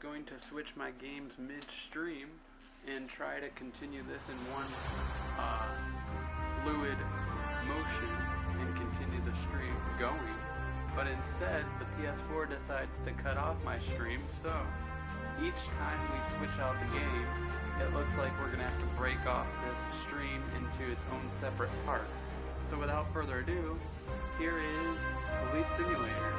going to switch my games midstream and try to continue this in one fluid motion and continue the stream going. But instead, the PS4 decides to cut off my stream, so each time we switch out the game, it looks like we're going to have to break off this stream into its own separate part. So without further ado, here is Police Simulator.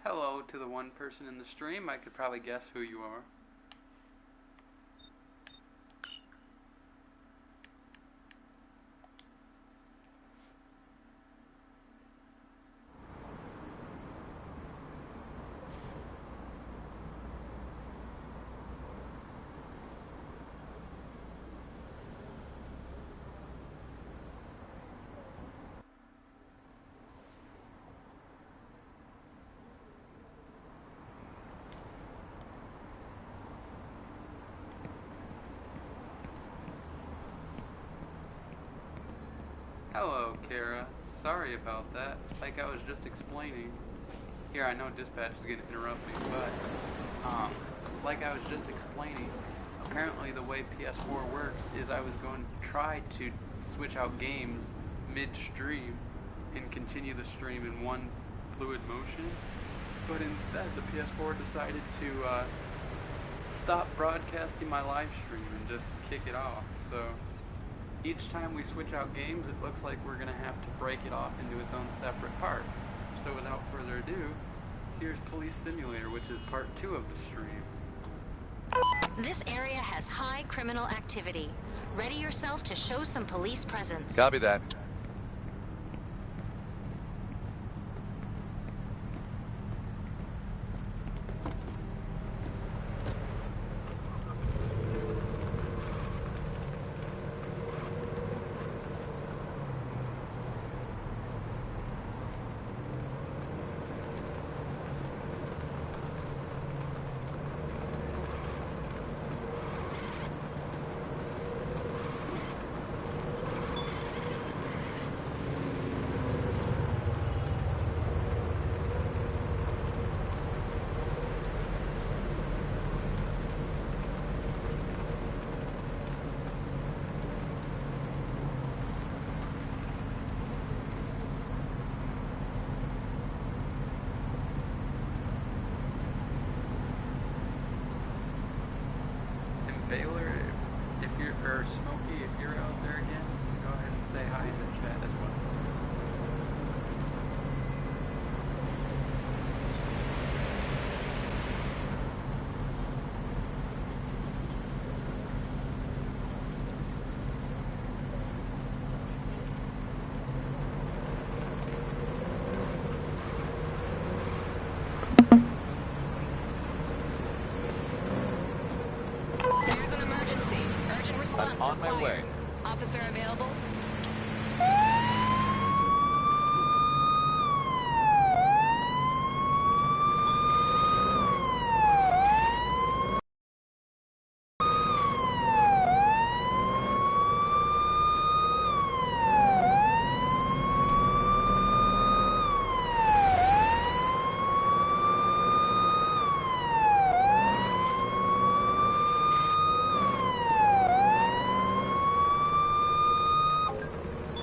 Hello to the one person in the stream. I could probably guess who you are. Hello, Kara. Sorry about that. Like I was just explaining. Here, I know dispatch is going to interrupt me, but like I was just explaining, apparently the way PS4 works is I was going to try to switch out games midstream and continue the stream in one fluid motion, but instead the PS4 decided to stop broadcasting my live stream and just kick it off. So each time we switch out games, it looks like we're going to have to break it off into its own separate part. So without further ado, here's Police Simulator, which is part 2 of the stream. This area has high criminal activity. Ready yourself to show some police presence. Copy that. Baylor, if you're, or Smokey, if you're out there again, go ahead and say hi in the chat as well. I'm on my way. Officer available?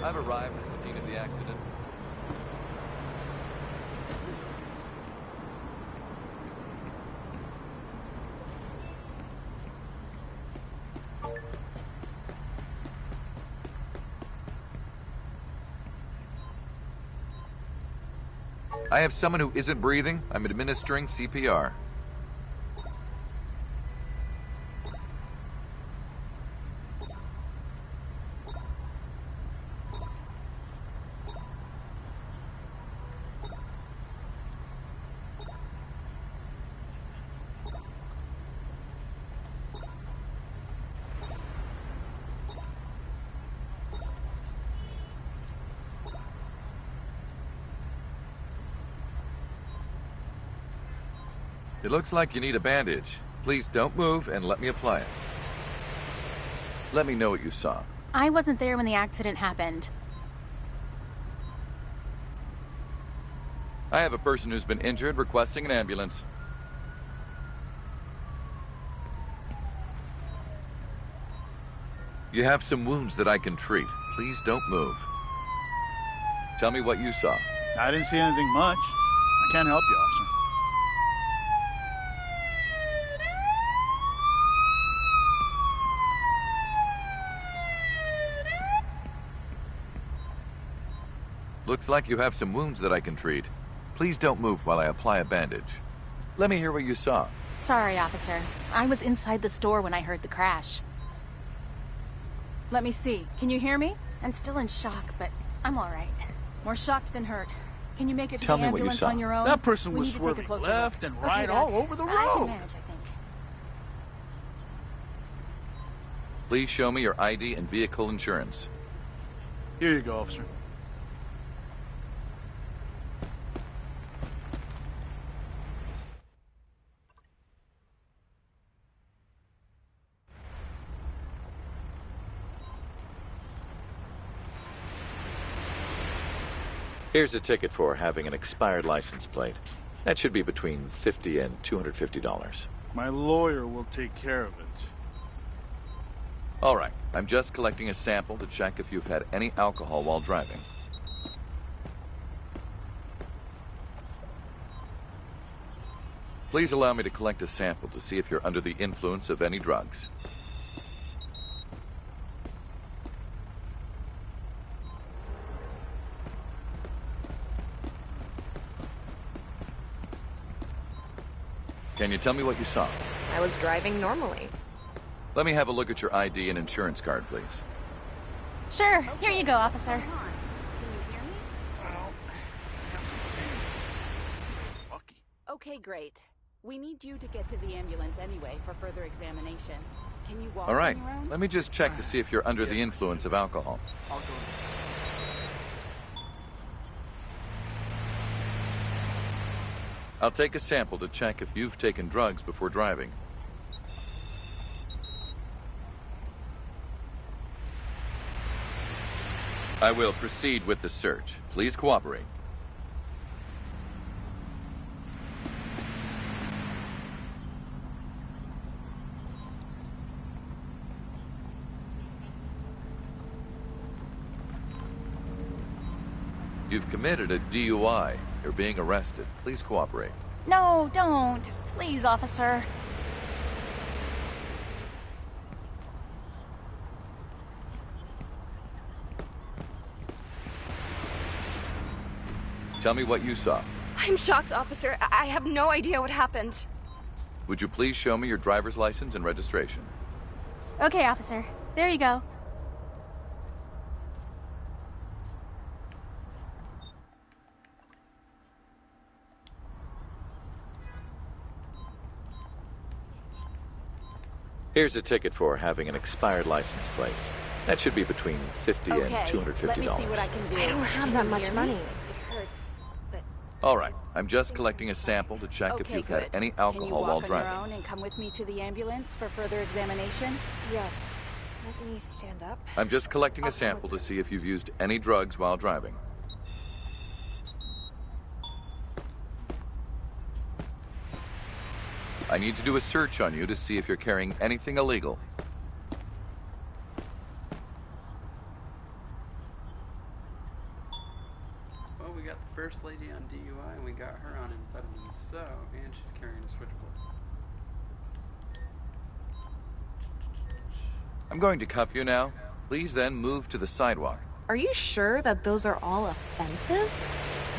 I've arrived at the scene of the accident. I have someone who isn't breathing. I'm administering CPR. It looks like you need a bandage. Please don't move and let me apply it. Let me know what you saw. I wasn't there when the accident happened. I have a person who's been injured requesting an ambulance. You have some wounds that I can treat. Please don't move. Tell me what you saw. I didn't see anything much. I can't help you, officer. Looks like you have some wounds that I can treat. Please don't move while I apply a bandage. Let me hear what you saw. Sorry, officer. I was inside the store when I heard the crash. Let me see. Can you hear me? I'm still in shock, but I'm all right. More shocked than hurt. Can you make it to Tell the me what you ambulance saw. on your own? That person We was need to take a swerving closer left look. and Okay, right Doc. all over the I can road. manage, I think. Please show me your ID and vehicle insurance. Here you go, officer. Here's a ticket for having an expired license plate. That should be between $50 and $250. My lawyer will take care of it. All right, I'm just collecting a sample to check if you've had any alcohol while driving. Please allow me to collect a sample to see if you're under the influence of any drugs. Can you tell me what you saw? I was driving normally. Let me have a look at your ID and insurance card, please. Sure. Here you go, officer. Lucky. Okay, great. We need you to get to the ambulance anyway for further examination. Can you walk All right, on your own? let me just check to see if you're under the influence of alcohol. I'll go. I'll take a sample to check if you've taken drugs before driving. I will proceed with the search. Please cooperate. You've committed a DUI. You're being arrested. Please cooperate. No, don't. Please, officer. Tell me what you saw. I'm shocked, officer. I have no idea what happened. Would you please show me your driver's license and registration? Okay, officer. There you go. Here's a ticket for having an expired license plate. That should be between $50 and $250. Let me see what I can do. I don't have Can that you much hear money. me? It hurts, but All right, I'm just collecting a sample to check if okay, you've good. had any Can you alcohol walk while on driving. your own and come with me to the ambulance for further examination? Yes. Let me stand up. I'm just collecting a sample to see if you've used any drugs while driving. I need to do a search on you to see if you're carrying anything illegal. Well, we got the first lady on DUI, and we got her on amphetamines, so, and she's carrying a switchblade. I'm going to cuff you now. Please then move to the sidewalk. Are you sure that those are all offenses?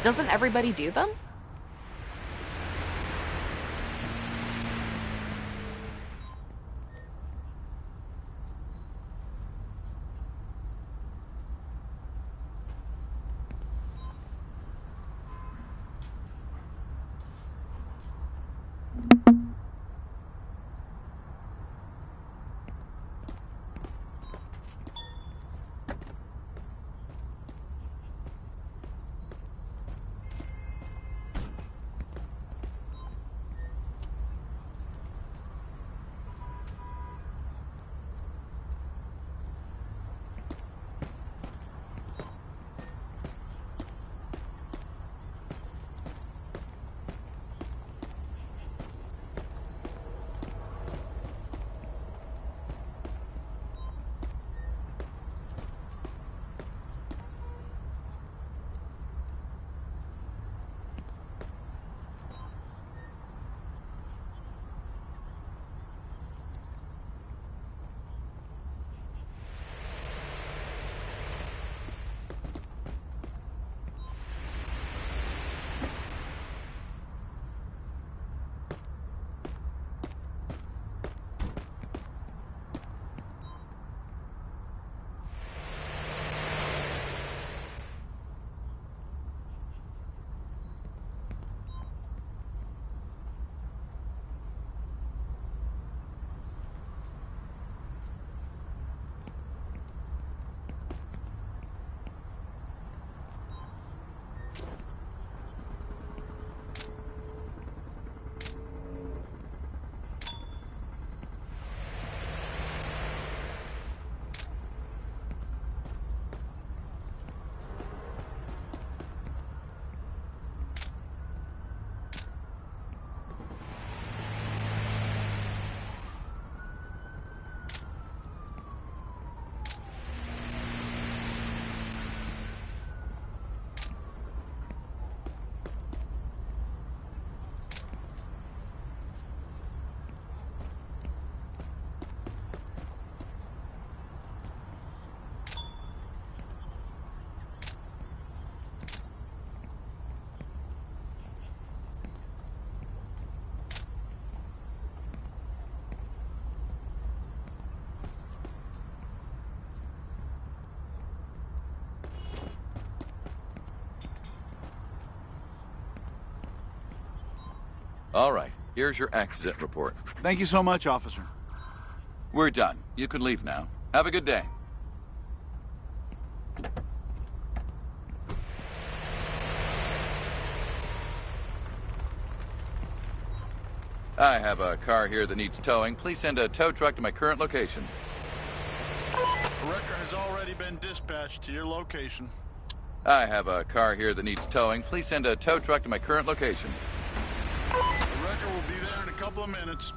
Doesn't everybody do them? All right, here's your accident report. Thank you so much, officer. We're done. You can leave now. Have a good day. I have a car here that needs towing. Please send a tow truck to my current location. A wrecker has already been dispatched to your location. I have a car here that needs towing. Please send a tow truck to my current location. The wrecker will be there in a couple of minutes.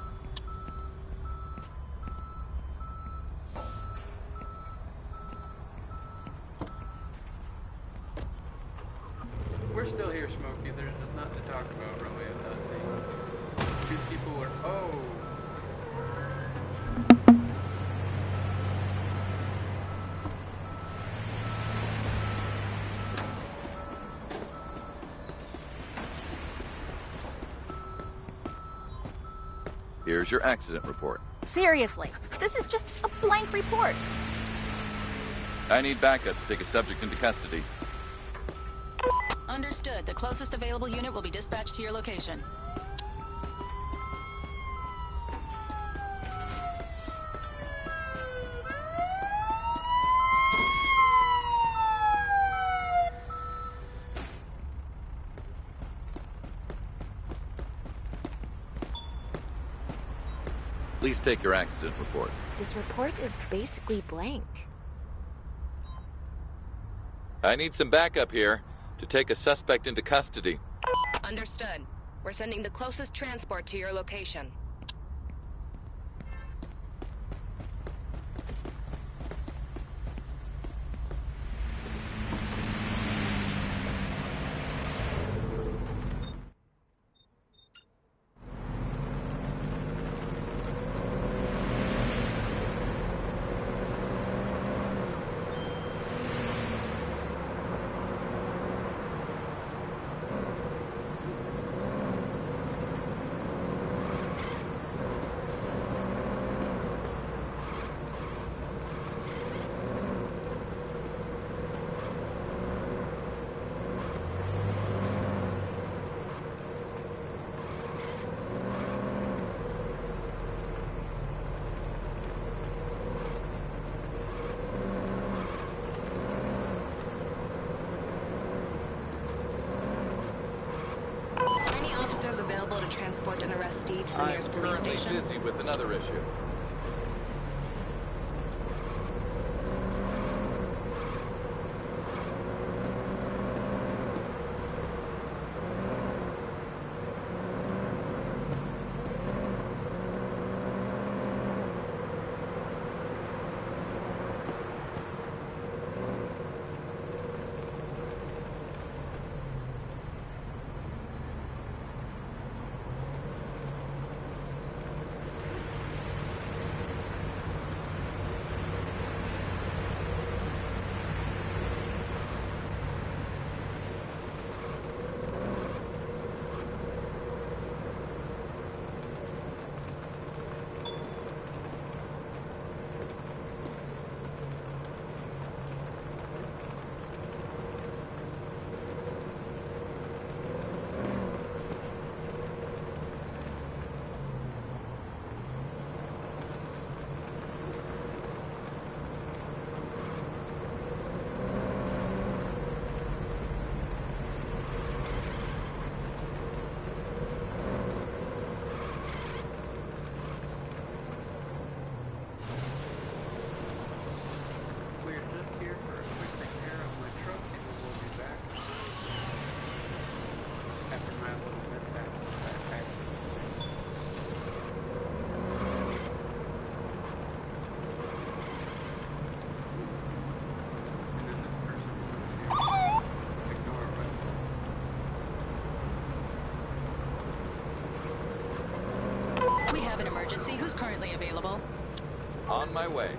We're still here, Smokey. There's just nothing to talk about, really, in that scene. Two people are... Oh! Here's your accident report. Seriously, this is just a blank report. I need backup to take a subject into custody. Understood. The closest available unit will be dispatched to your location. Please take your accident report. This report is basically blank. I need some backup here to take a suspect into custody. Understood. We're sending the closest transport to your location. Available to transport an arrestee to the I'm nearest police currently station. busy with another issue. Who's currently available? On my way.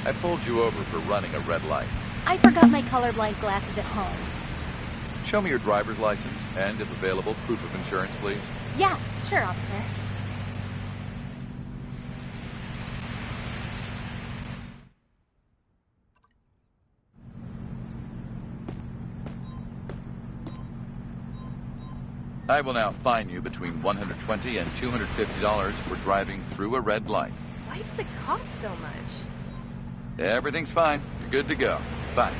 I pulled you over for running a red light. I forgot my colorblind glasses at home. Show me your driver's license and, if available, proof of insurance, please. Yeah, sure, officer. I will now fine you between $120 and $250 for driving through a red light. Why does it cost so much? Everything's fine. You're good to go. Bye.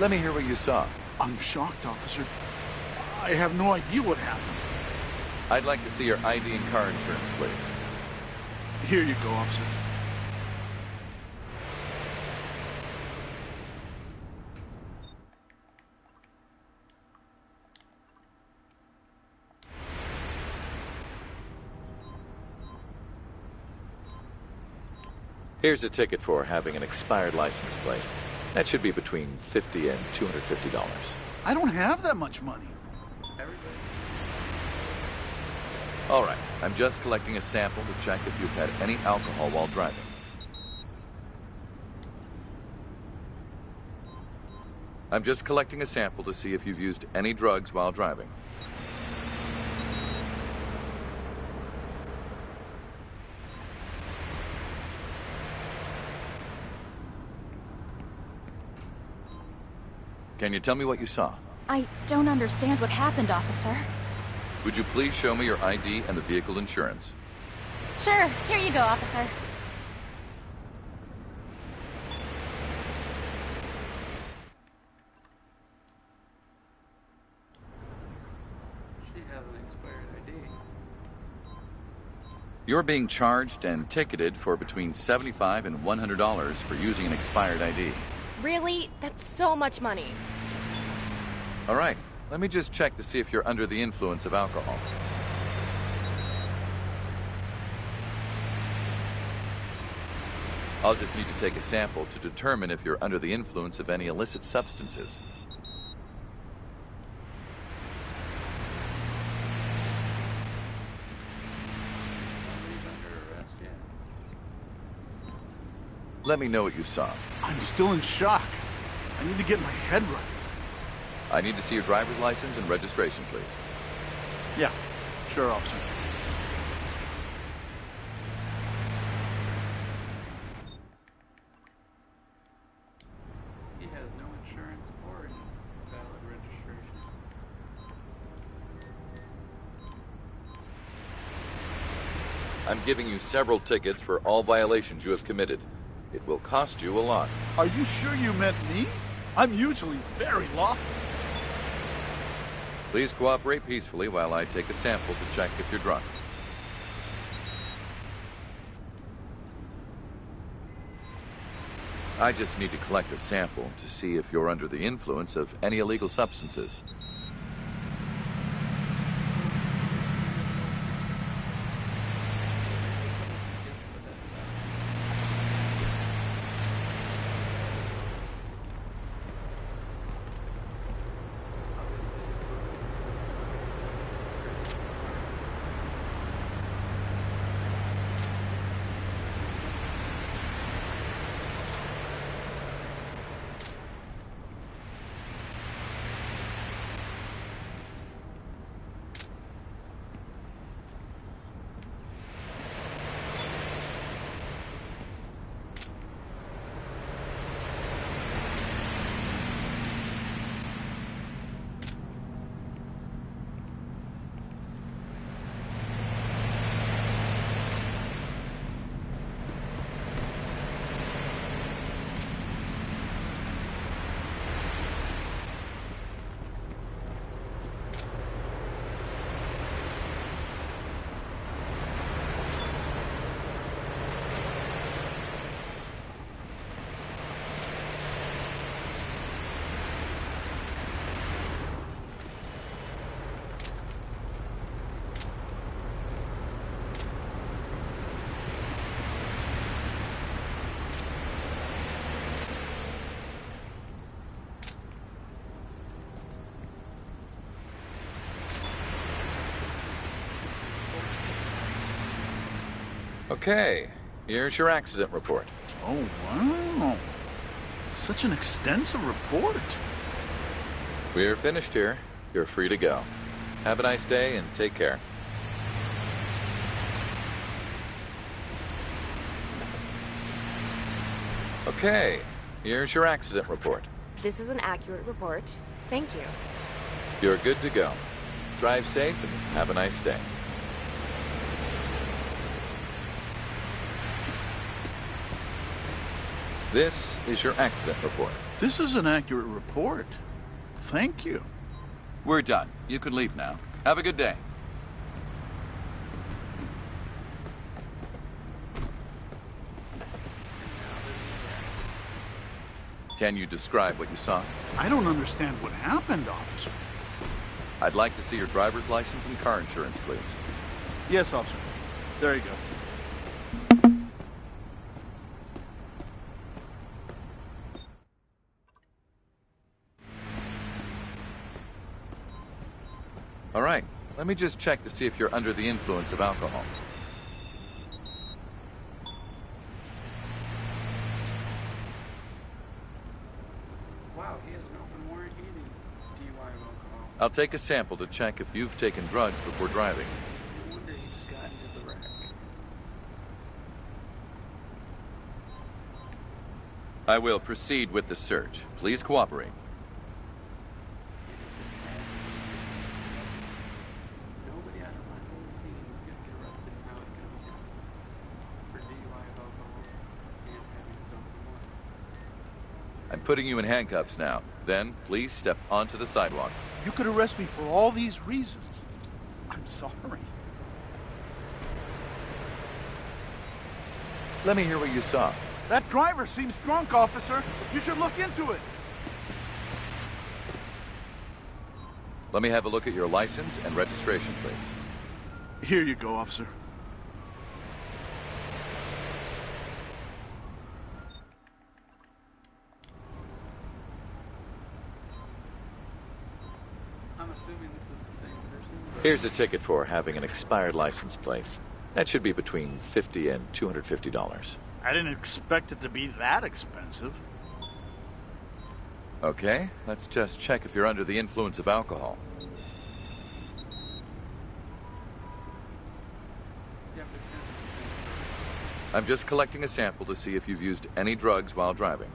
Let me hear what you saw. I'm shocked, officer. I have no idea what happened. I'd like to see your ID and car insurance, please. Here you go, officer. Here's a ticket for having an expired license plate. That should be between $50 and $250. I don't have that much money. All right, I'm just collecting a sample to check if you've had any alcohol while driving. I'm just collecting a sample to see if you've used any drugs while driving. Can you tell me what you saw? I don't understand what happened, officer. Would you please show me your ID and the vehicle insurance? Sure, here you go, officer. She has an expired ID. You're being charged and ticketed for between $75 and $100 for using an expired ID. Really? That's so much money. All right, let me just check to see if you're under the influence of alcohol. I'll just need to take a sample to determine if you're under the influence of any illicit substances. Nobody's under arrest yet. Let me know what you saw. I'm still in shock. I need to get my head right. I need to see your driver's license and registration, please. Yeah, sure, officer. He has no insurance or any valid registration. I'm giving you several tickets for all violations you have committed. It will cost you a lot. Are you sure you meant me? I'm usually very lawful. Please cooperate peacefully while I take a sample to check if you're drunk. I just need to collect a sample to see if you're under the influence of any illegal substances. Okay, here's your accident report. Oh, wow. Such an extensive report. We're finished here. You're free to go. Have a nice day and take care. Okay, here's your accident report. This is an accurate report. Thank you. You're good to go. Drive safe and have a nice day. This is your accident report. This is an accurate report. Thank you. We're done. You can leave now. Have a good day. Can you describe what you saw? I don't understand what happened, officer. I'd like to see your driver's license and car insurance, please. Yes, officer. There you go. All right, let me just check to see if you're under the influence of alcohol. Wow, he has an open warrant eating DUI of alcohol. I'll take a sample to check if you've taken drugs before driving. No wonder he just got into the wreck. I will proceed with the search. Please cooperate. Nobody on the scene is going to get arrested, and now it's going to be him for DUI of alcohol and having his open warrant. I'm putting you in handcuffs now. Then, please step onto the sidewalk. You could arrest me for all these reasons. I'm sorry. Let me hear what you saw. That driver seems drunk, officer. You should look into it. Let me have a look at your license and registration, please. Here you go, officer. I'm assuming this is the same person. But Here's a ticket for having an expired license plate. That should be between $50 and $250. I didn't expect it to be that expensive. Okay, let's just check if you're under the influence of alcohol. yeah, but I'm just collecting a sample to see if you've used any drugs while driving.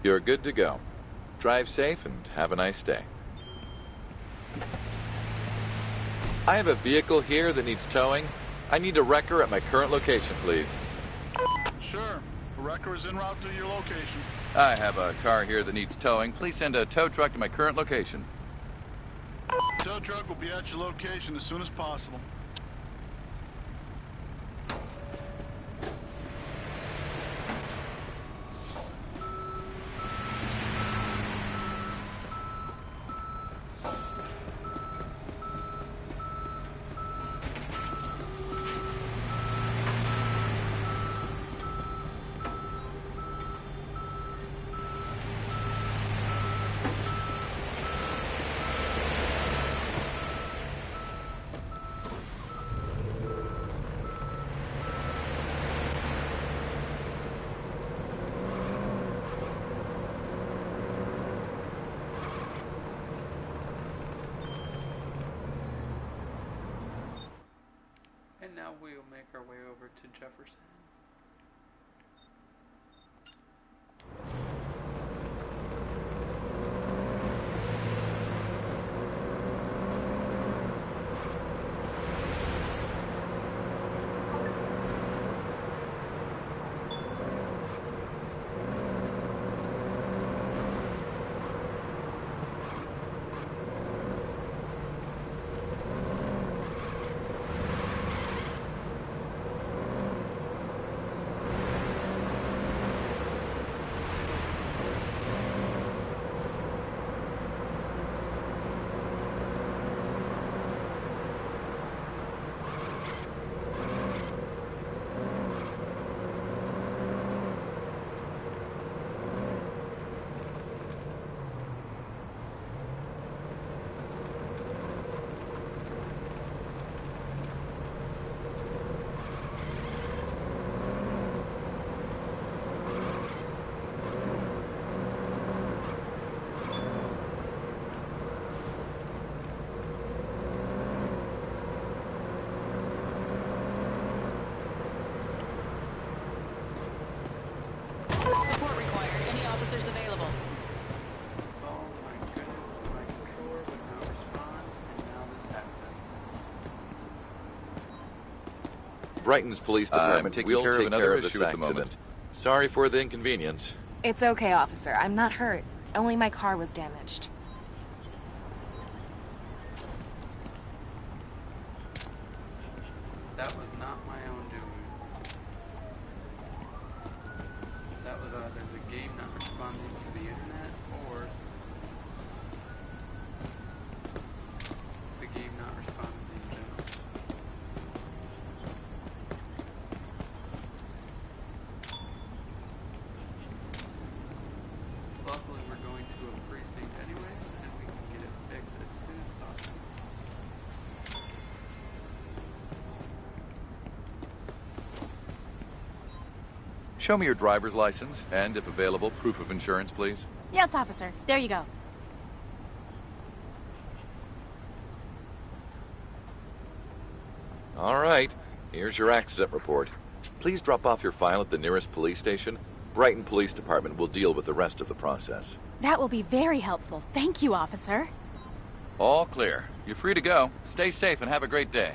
You're good to go. Drive safe and have a nice day. I have a vehicle here that needs towing. I need a wrecker at my current location, please. Sure. The wrecker is en route to your location. I have a car here that needs towing. Please send a tow truck to my current location. Tow truck will be at your location as soon as possible. And now we'll make our way over to Jefferson. Support required. Any officers available? Oh my goodness, my controller would not respond, and now this happened. Brighton's police department taking will care of take another care of issue this at the moment. accident. Sorry for the inconvenience. It's okay, officer. I'm not hurt. Only my car was damaged. That was not my own doing. That was either the game not responding to the internet or the game not responding in general. Luckily, we're going to a precinct anyways, and we can get it fixed as soon as possible. Show me your driver's license, and if available, proof of insurance, please. Yes, officer. There you go. All right, here's your accident report. Please drop off your file at the nearest police station. Brighton Police Department will deal with the rest of the process. That will be very helpful. Thank you, officer. All clear. You're free to go. Stay safe and have a great day.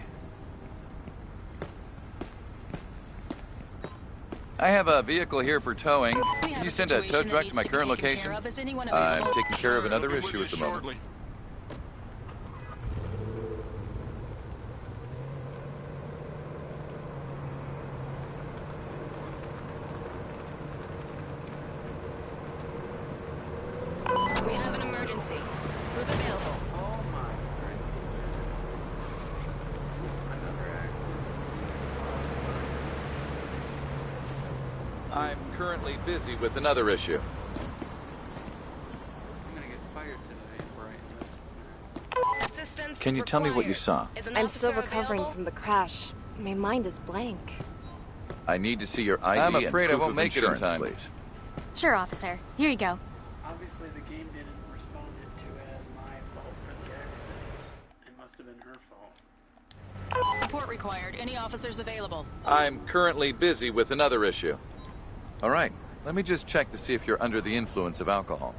I have a vehicle here for towing. Can you send a tow truck to my current location? I'm taking care of another issue at the moment. Shortly. We have an emergency. Who's available? Oh my goodness. Another accident. I'm currently busy with another issue. I'm gonna get fired today, Brighton. Assistance Can you tell me what you saw? Is an I'm still officer recovering available? from the crash. My mind is blank. I need to see your ID I'm and afraid I proof won't of make it in insurance, time. please. Sure, officer. Here you go. Obviously, the game didn't respond to as my fault for the accident. It must have been her fault. Support required. Any officers available? I'm currently busy with another issue. All right, Let me just check to see if you're under the influence of alcohol.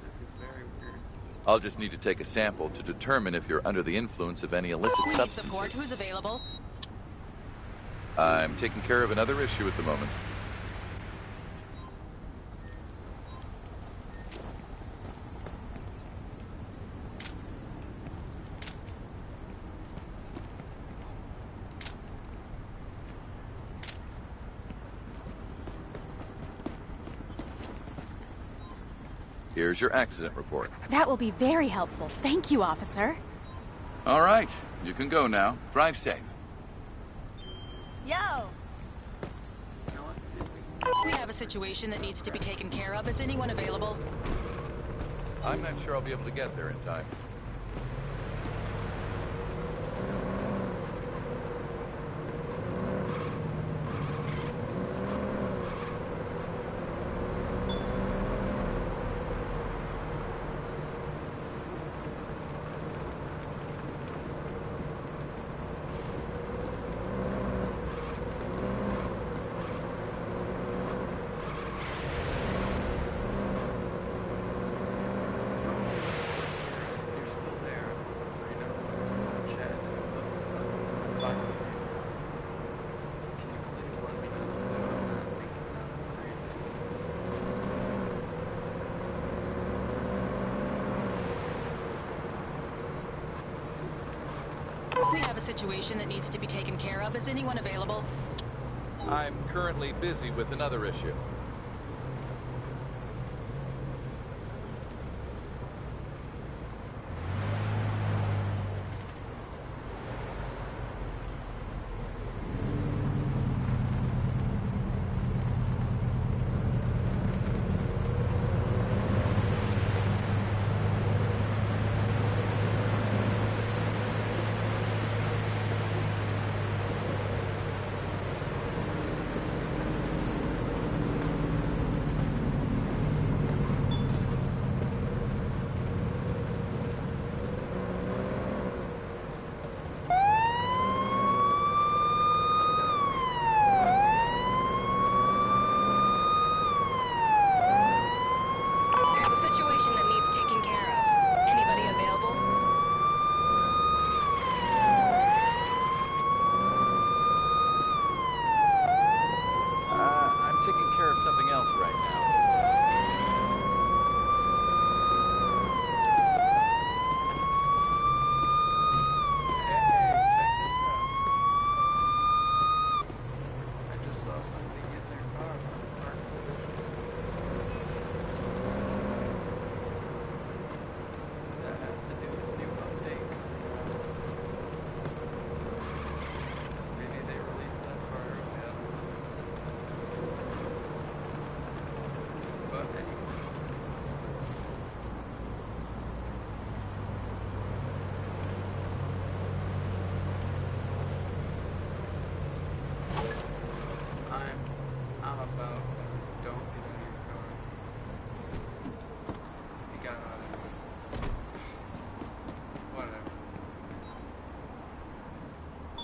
This is very weird. I'll just need to take a sample to determine if you're under the influence of any illicit We need support. substances. Who's available? I'm taking care of another issue at the moment. Here's your accident report. That will be very helpful. Thank you, officer. All right, you can go now. Drive safe. Yo! Now let's see if we can... We have a situation that needs to be taken care of. Is anyone available? I'm not sure I'll be able to get there in time. You're still there. You know, chat is silent. Can you please let me know so I'm not thinking I'm crazy? We have a situation that needs to be taken care of. Is anyone available? I'm currently busy with another issue. There's a situation that needs taken care of. Anybody available? I'm taking care of something else right now. Hey, check this out. I just saw somebody get their car parked. That has to do with new update. Maybe they released that car early, I don't know. But anyway. I'm about don't get in your car. You got out of it. Whatever.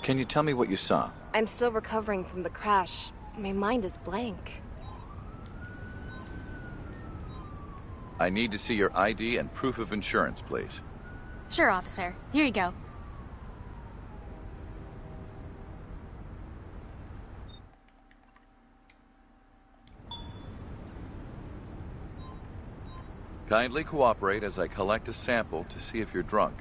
Can you tell me what you saw? I'm still recovering from the crash. My mind is blank. I need to see your ID and proof of insurance, please. Sure, officer. Here you go. Kindly cooperate as I collect a sample to see if you're drunk.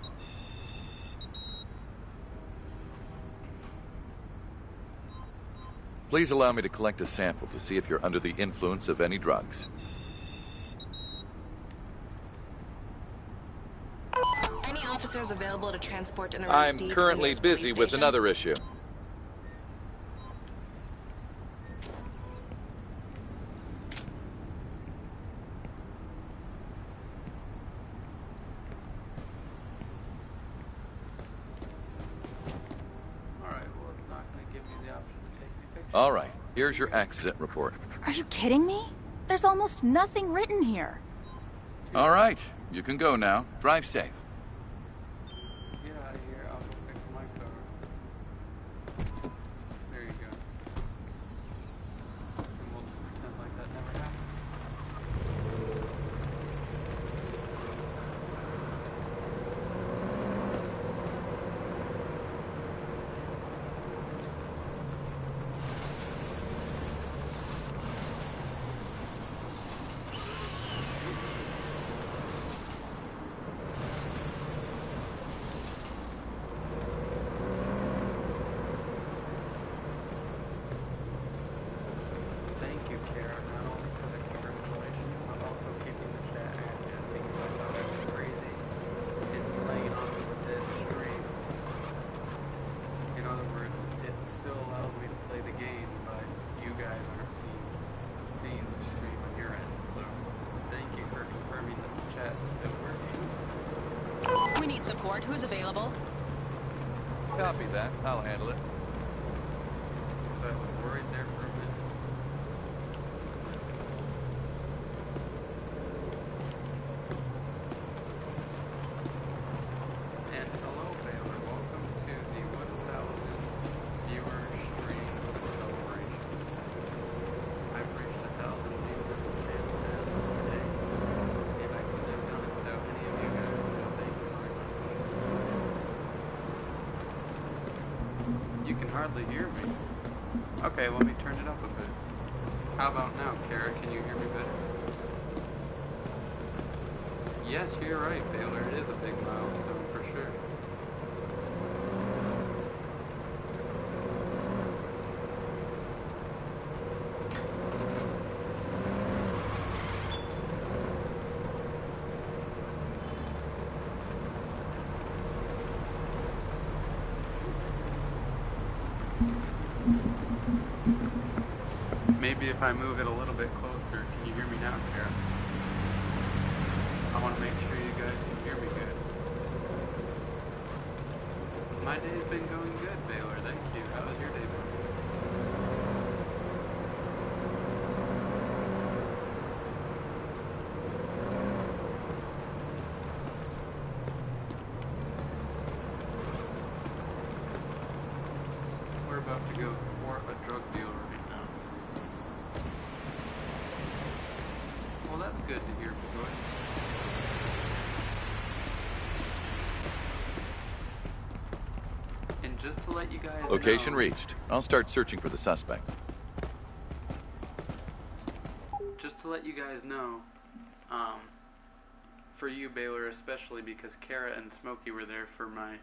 Please allow me to collect a sample to see if you're under the influence of any drugs. Any officers available to transport an I'm arrestee to currently the nearest busy police with station? another issue. Alright, well it's not gonna give me the option to take any pictures. All right, here's your accident report. Are you kidding me? There's almost nothing written here. All right, you can go now. Drive safe. Get out of here, I'll go fix my car. There you support. Who's available? Copy that. I'll handle it. I was worried there for a minute. And hello, Baylor. Welcome to the 1,000 viewer stream celebration. I've reached 1,000 viewers and today, and I couldn't have done it without any of you guys, so thank you very much. You can hardly hear me. Okay, let me turn it up a bit. How about now, Kara? Can you hear me better? Yes, you're right, Baylor. It is a big milestone for sure. Maybe if I move it a little bit closer, can you hear me now, Kara? I want to make sure you guys can hear me good. My day's been going good, Baylor. Thank you. How was your day been? We're about to go for a drug deal right now. Well, that's good to hear, Joy. And just to let you guys Location know, reached. I'll start searching for the suspect. just to let you guys know, for you, Baylor, especially because Kara and Smokey were there for my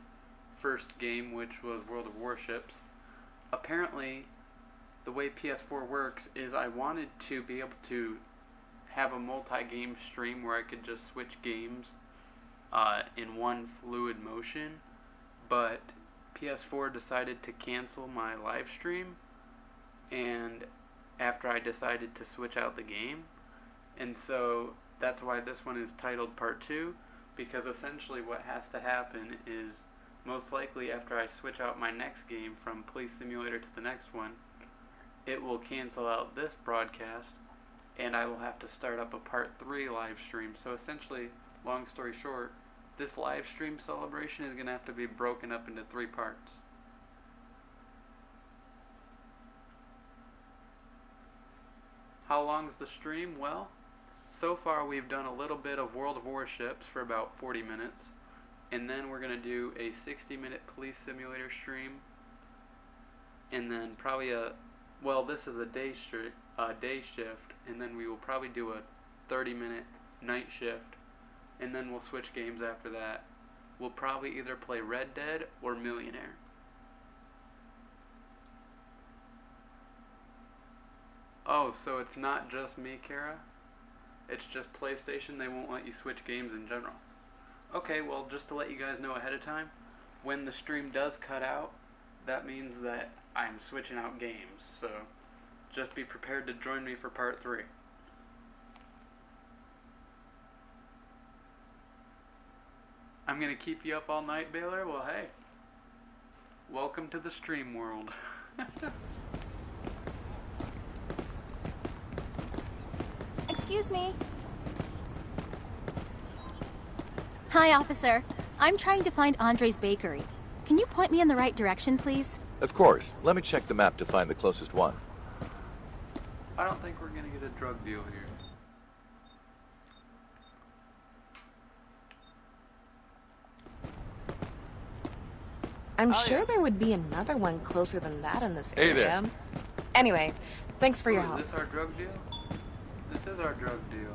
first game, which was World of Warships. Apparently, the way PS4 works is I wanted to be able to have a multi-game stream where I could just switch games in one fluid motion, but PS4 decided to cancel my live stream, and after I decided to switch out the game, and so that's why this one is titled Part 2, because essentially what has to happen is most likely after I switch out my next game from Police Simulator to the next one, it will cancel out this broadcast, and I will have to start up a Part 3 live stream. So essentially, long story short, this live stream celebration is going to have to be broken up into 3 parts. How long's the stream? Well, so far we've done a little bit of World of Warships for about 40 minutes, and then we're going to do a 60-minute Police Simulator stream, and then probably this is a day shift, and then we will probably do a 30-minute night shift, and then we'll switch games after that. We'll probably either play Red Dead or Millionaire. Oh, so it's not just me, Kara? It's just PlayStation? They won't let you switch games in general. Okay, well, just to let you guys know ahead of time, when the stream does cut out, that means that I'm switching out games, so just be prepared to join me for Part 3. I'm gonna keep you up all night, Baylor? Well, hey. Welcome to the stream world. Excuse me. Hi, officer. I'm trying to find Andre's bakery. Can you point me in the right direction, please? Of course. Let me check the map to find the closest one. I don't think we're gonna get a drug deal here. I'm sure there would be another one closer than that in this Hey area. there. Anyway, thanks for your help. Is this our drug deal? This is our drug deal.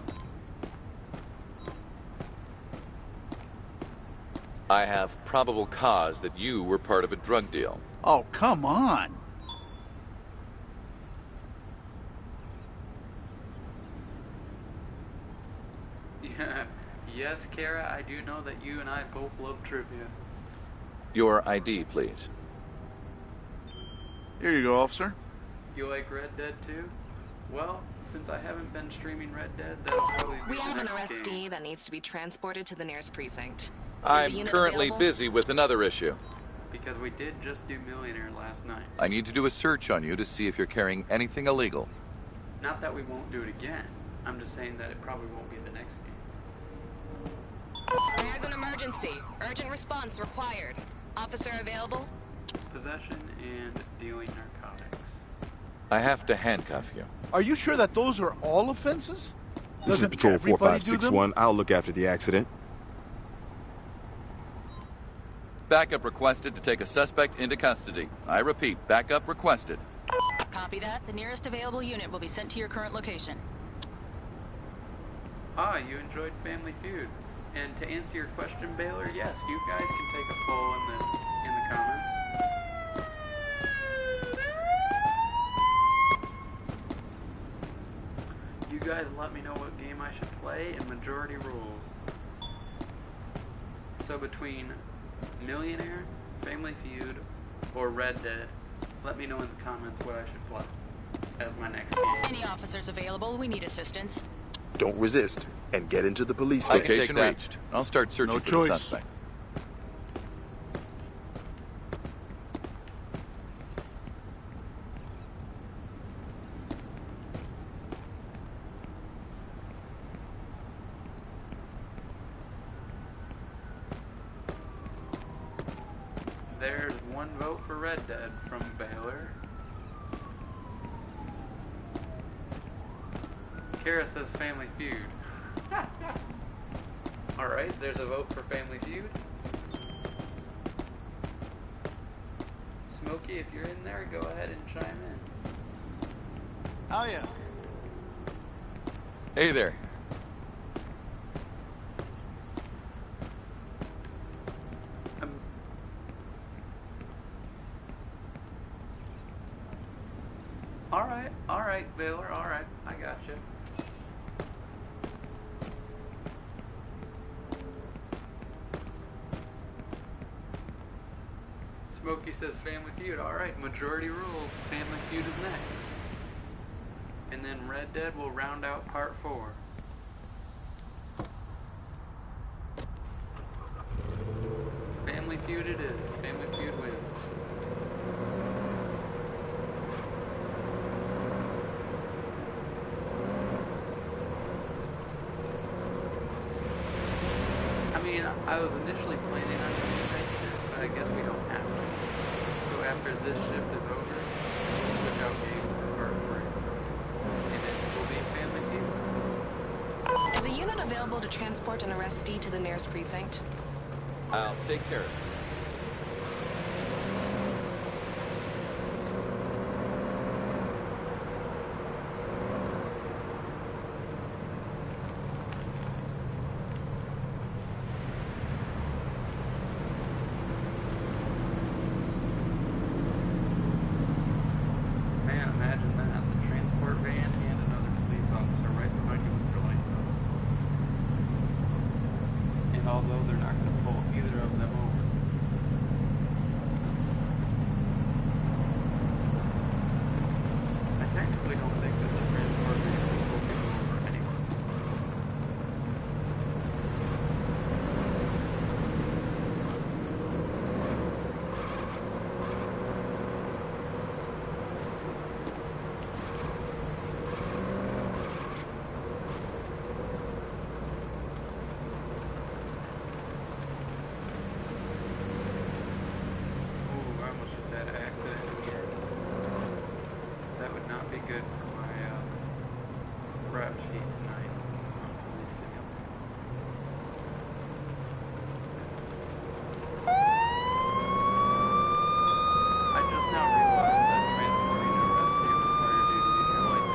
I have probable cause that you were part of a drug deal. Oh, come on. Yeah. Yes, Kara, I do know that you and I both love trivia. Your ID, please. Here you go, officer. You like Red Dead too? Well, since I haven't been streaming Red Dead, that'll probably be We the have an next arrestee game. that needs to be transported to the nearest precinct. I'm unit currently available? busy with another issue. Because we did just do Millionaire last night. I need to do a search on you to see if you're carrying anything illegal. Not that we won't do it again. I'm just saying that it probably won't be the next game. There's an emergency. Urgent response required. Officer available? Possession and dealing narcotics. I have to handcuff you. Are you sure that those are all offenses? This is Doesn't Patrol everybody do them? 4561. I'll look after the accident. Backup requested to take a suspect into custody. I repeat, backup requested. Copy that. The nearest available unit will be sent to your current location. Ah, you enjoyed Family Feud. And to answer your question, Baylor, yes, you guys can take a poll in the comments. You guys let me know what game I should play and majority rules. So between Millionaire, Family Feud, or Red Dead, let me know in the comments what I should play as my next game. Any officers available? We need assistance. Don't resist and get into the police van. Location reached. I'll start searching for the suspect. There's one vote for Red Dead from Baylor. Kara says Family Feud. Alright, there's a vote for Family Feud. Smokey, if you're in there, go ahead and chime in. Oh yeah. Hey there. Alright, Baylor, alright, I got you. Smokey says Family Feud, alright, majority rule, Family Feud is next. And then Red Dead will round out part 4. Family Feud it is, Family Feud wins. I was initially planning on doing night shift, but I guess we don't have to. So after this shift is over, we'll switch out games for part 3. And it will be Family Feud. Is a unit available to transport an arrestee to the nearest precinct? I'll take care of it. Although they're not going to pull either of them over. I technically don't think that the transport van will pull people over anyway. Good for my rap sheet tonight on Police Simulator. I just now realized that transporting an arrestee requires you to leave your lights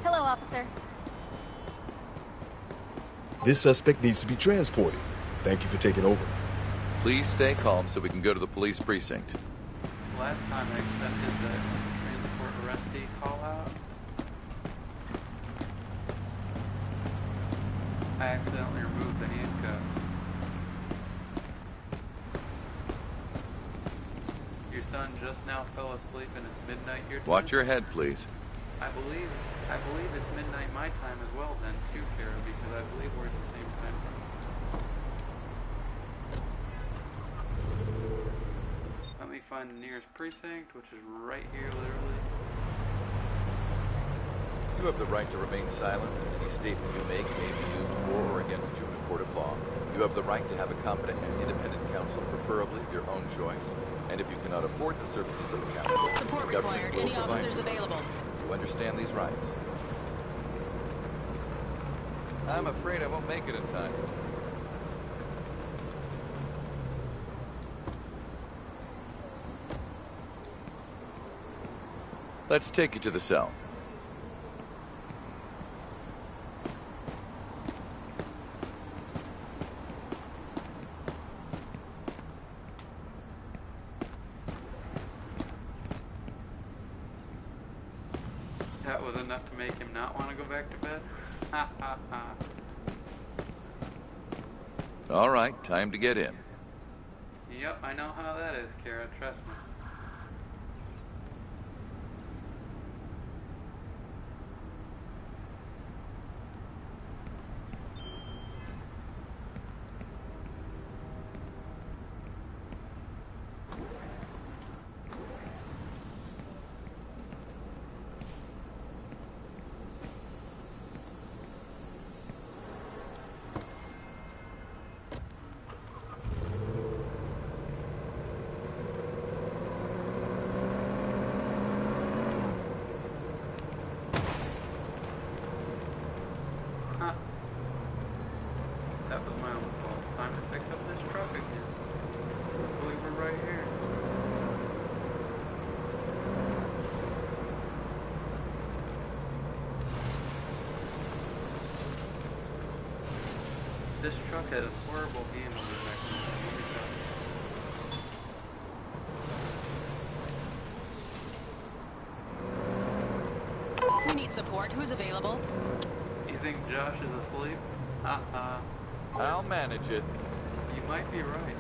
Hello, officer. This suspect needs to be transported. Thank you for taking over. Please stay calm so we can go to the police precinct. last time I accepted the transport arrestee call out, I accidentally removed the handcuff. Your son just now fell asleep and it's midnight your time. Watch your head, please. I believe it's midnight my time as well then too, Kara, because I believe we're at the same time. Let me find the nearest precinct, which is right here, literally. You have the right to remain silent. Any statement you make may be used for or against you in a court of law. You have the right to have a competent and independent counsel, preferably of your own choice. And if you cannot afford the services of a counsel, Support the government required. will Any provide officers you. available? You understand these rights? I'm afraid I won't make it in time. Let's take you to the cell. That was enough to make him not want to go back to bed? Ha ha ha. All right, time to get in. Yep, I know how that is, Kara, trust me. That was my own fault. Time to fix up this truck again. I believe we're right here. This truck has horrible handling mechanism. We need support. Who's available? You think Josh is asleep? Ha. I'll manage it. You might be right.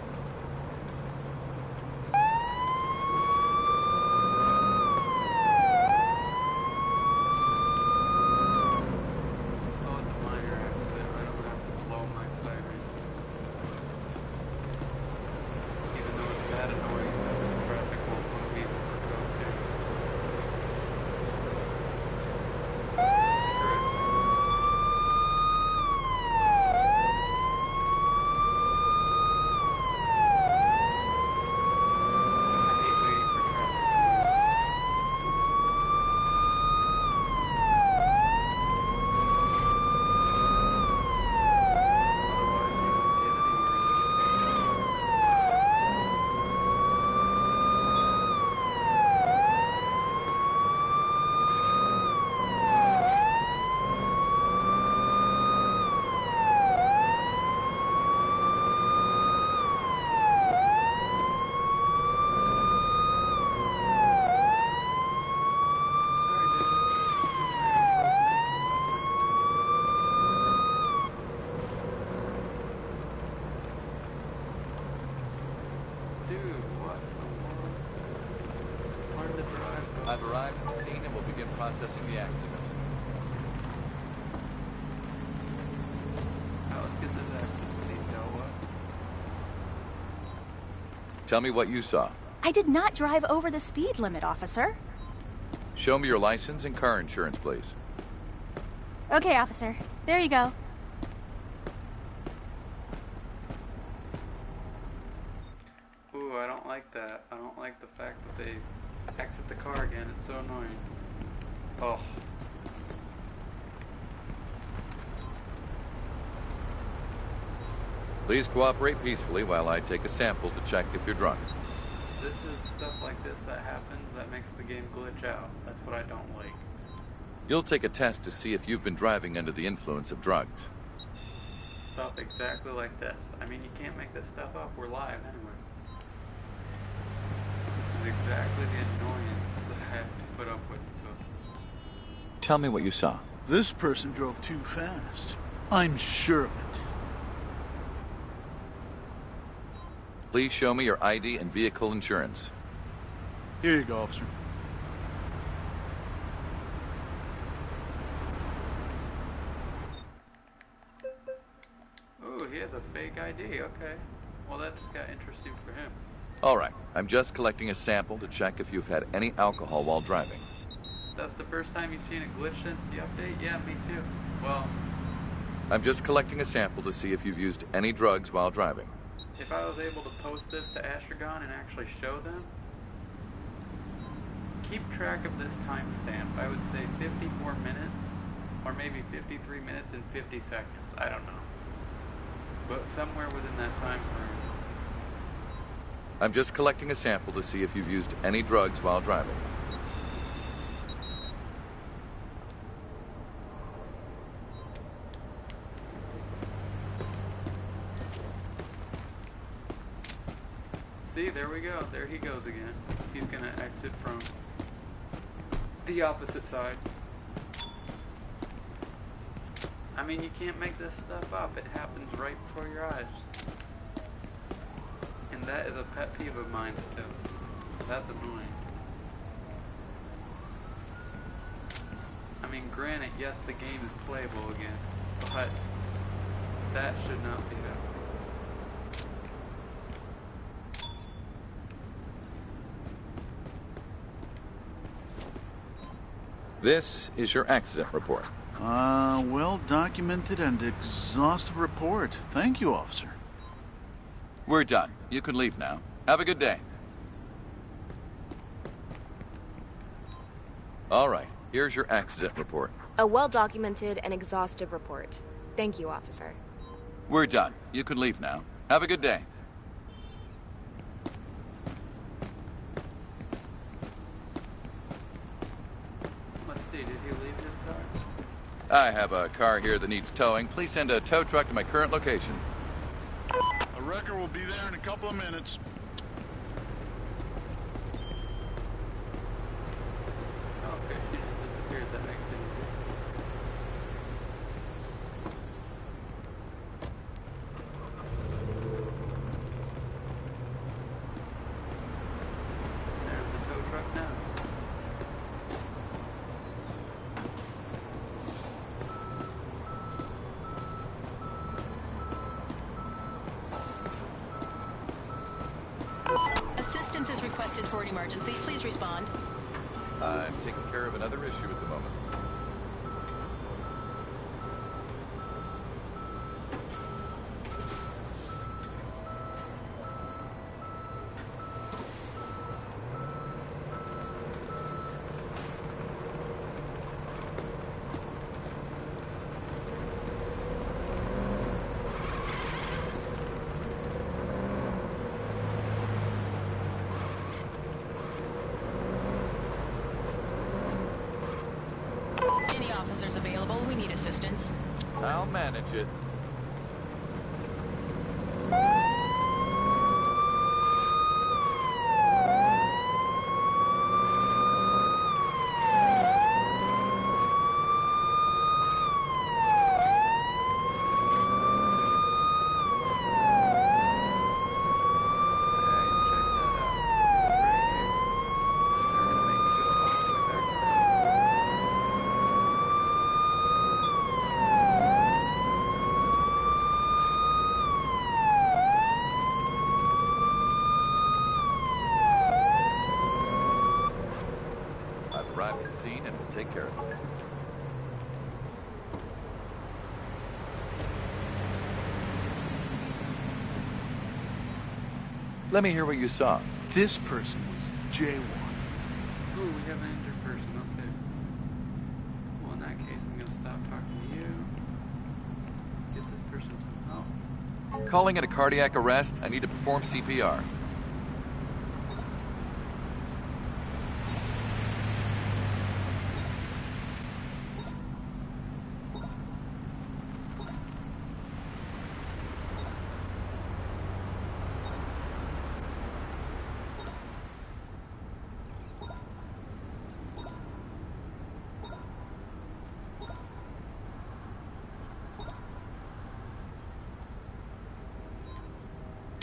Oh, it's a minor accident. I don't have to blow my siren. Even though it's bad annoying that the traffic won't move even for go to. I've arrived at the scene and will begin processing the accident. Now let's get this accident scene dealt with. Tell me what you saw. I did not drive over the speed limit, officer. Show me your license and car insurance, please. Okay, officer. There you go. Ooh, I don't like that. I don't like the fact that they exit the car again. It's so annoying. Oh. Please cooperate peacefully while I take a sample to check if you're drunk. This is stuff like this that happens that makes the game glitch out. That's what I don't like. You'll take a test to see if you've been driving under the influence of drugs. Stuff exactly like this. I mean, you can't make this stuff up. We're live anyway. This is exactly the annoyance that I have to put up with too. Tell me what you saw. This person drove too fast. I'm sure of it. Please show me your ID and vehicle insurance. Here you go, officer. Ooh, he has a fake ID, okay. Well, that just got interesting for him. All right, I'm just collecting a sample to check if you've had any alcohol while driving. That's the first time you've seen a glitch since the update? Yeah, me too. Well, I'm just collecting a sample to see if you've used any drugs while driving. if I was able to post this to Astragon and actually show them, keep track of this timestamp. I would say 54 minutes, or maybe 53 minutes and 50 seconds. I don't know. But somewhere within that time frame. I'm just collecting a sample to see if you've used any drugs while driving. See, there we go. There he goes again. He's gonna exit from the opposite side. I mean, you can't make this stuff up. It happens right before your eyes. And that is a pet peeve of mine still. That's annoying. I mean, granted, yes, the game is playable again, but that should not be happening. This is your accident report. Well documented and exhaustive report. Thank you, officer. We're done. You can leave now. Have a good day. All right, here's your accident report. A well-documented and exhaustive report. Thank you, officer. We're done. You can leave now. Have a good day. Let's see, did he leave his car? I have a car here that needs towing. Please send a tow truck to my current location. A wrecker will be there in a couple of minutes. Okay, he just disappeared. That makes things easy. There's the tow truck now. Assistance is requested for an emergency. Please respond. I'm taking care of another issue at the moment. Any officers available? We need assistance. I'll manage it. I've arrived at the scene and will take care of it. Let me hear what you saw. This person was jaywalking. Ooh, we have an injured person. Okay. Well, in that case, I'm gonna stop talking to you. Get this person some help. Calling it a cardiac arrest, I need to perform CPR.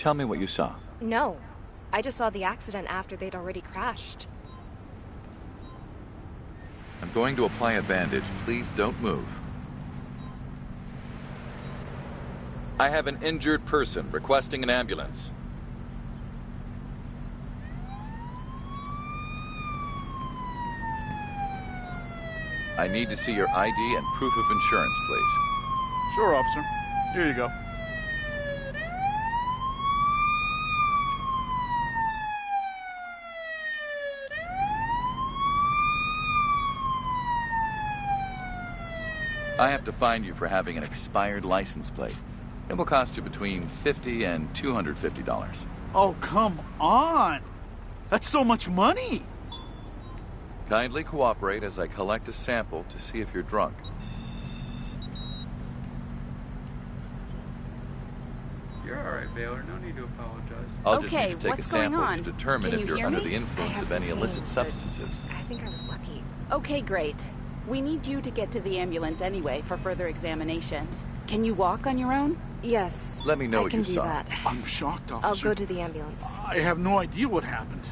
Tell me what you saw. No. I just saw the accident after they'd already crashed. I'm going to apply a bandage. Please don't move. I have an injured person requesting an ambulance. I need to see your ID and proof of insurance, please. Sure, officer. Here you go. I have to fine you for having an expired license plate. It will cost you between $50 and $250. Oh, come on! That's so much money! Kindly cooperate as I collect a sample to see if you're drunk. You're alright, Baylor. No need to apologize. I'll just Okay, need to take a what's going sample on? to determine Can if you you're hear under me? the influence of any illicit substances. I think I was lucky. Okay, great. We need you to get to the ambulance anyway for further examination. Can you walk on your own? Yes. Let me know I what can you do saw. that. I'm shocked, I'll officer. go to the ambulance. I have no idea what happened.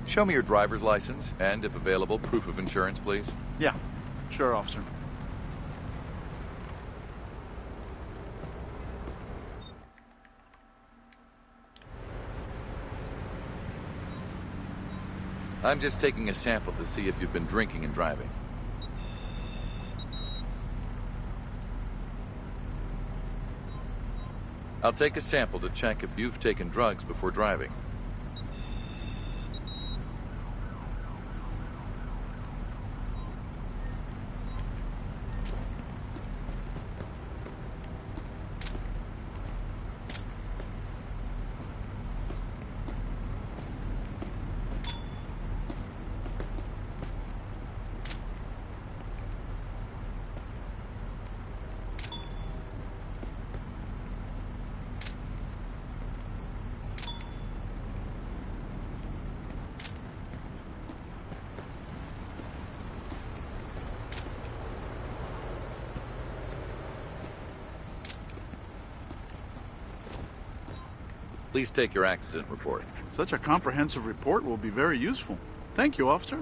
Show me your driver's license and, if available, proof of insurance, please. Yeah, sure, officer. I'm just taking a sample to see if you've been drinking and driving. I'll take a sample to check if you've taken drugs before driving. Please take your accident report. Such a comprehensive report will be very useful. Thank you, officer.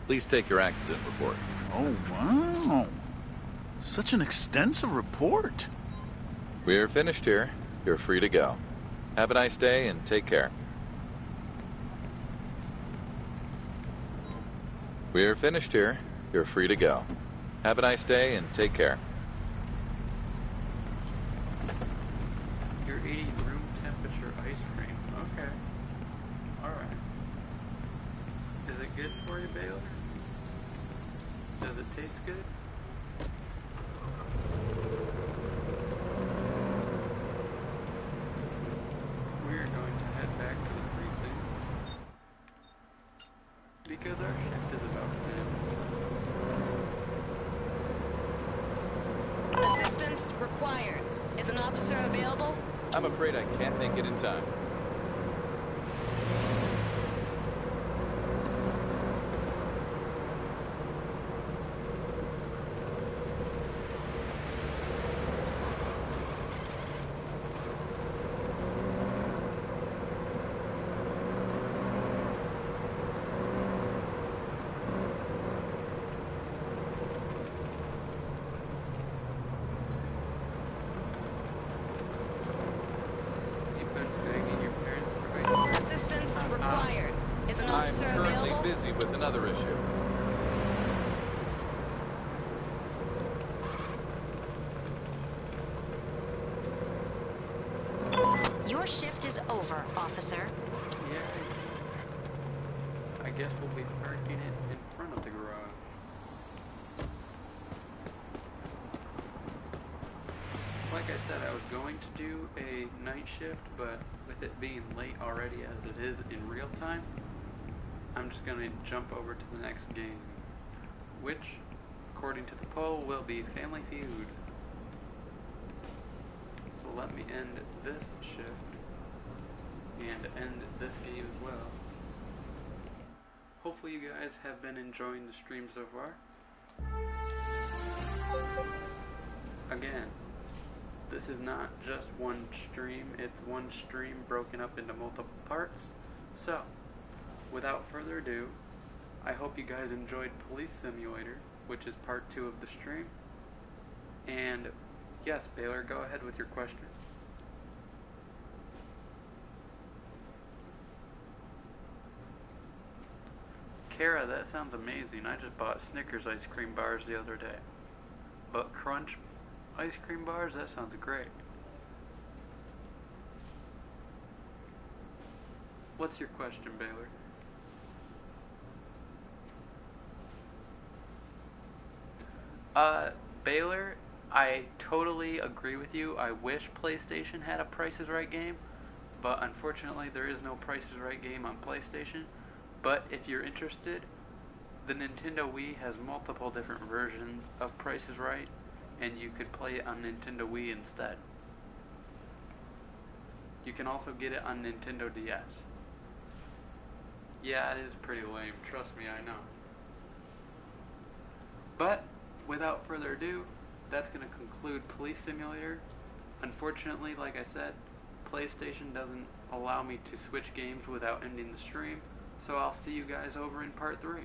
Please take your accident report. Oh, wow. Such an extensive report. We're finished here. You're free to go. Have a nice day and take care. We're finished here. You're free to go. Have a nice day and take care. You're eating room temperature ice cream. Okay. Alright. Is it good for you, Baylor? Does it taste good? We're going to head back to the precinct because our shift is about to end. Assistance required. Is an officer available? I'm afraid I can't make it in time. You've been begging your parents for ice cream. Assistance required. Is an I'm officer currently available? busy with another issue. Your shift is over, officer. Yeah. I guess we'll be parking it in front of the garage. Like I said, I was going to do a night shift, but with it being late already as it is in real time, I'm just going to jump over to the next game, which, according to the poll, will be Family Feud. So let me end this shift and end this game as well. Hopefully you guys have been enjoying the stream so far. Again, this is not just one stream, it's one stream broken up into multiple parts. So, without further ado, I hope you guys enjoyed Police Simulator, which is part 2 of the stream. And yes, Baylor, go ahead with your question. Kara, that sounds amazing. I just bought Snickers ice cream bars the other day. But Crunch ice cream bars, that sounds great. What's your question, Baylor? Baylor, I totally agree with you. I wish PlayStation had a Price is Right game, but unfortunately there is no Price is Right game on PlayStation. But if you're interested, the Nintendo Wii has multiple different versions of Price is Right, and you could play it on Nintendo Wii instead. You can also get it on Nintendo DS. Yeah, it is pretty lame, trust me, I know. But, without further ado, that's going to conclude Police Simulator. Unfortunately, like I said, PlayStation doesn't allow me to switch games without ending the stream, so I'll see you guys over in part 3.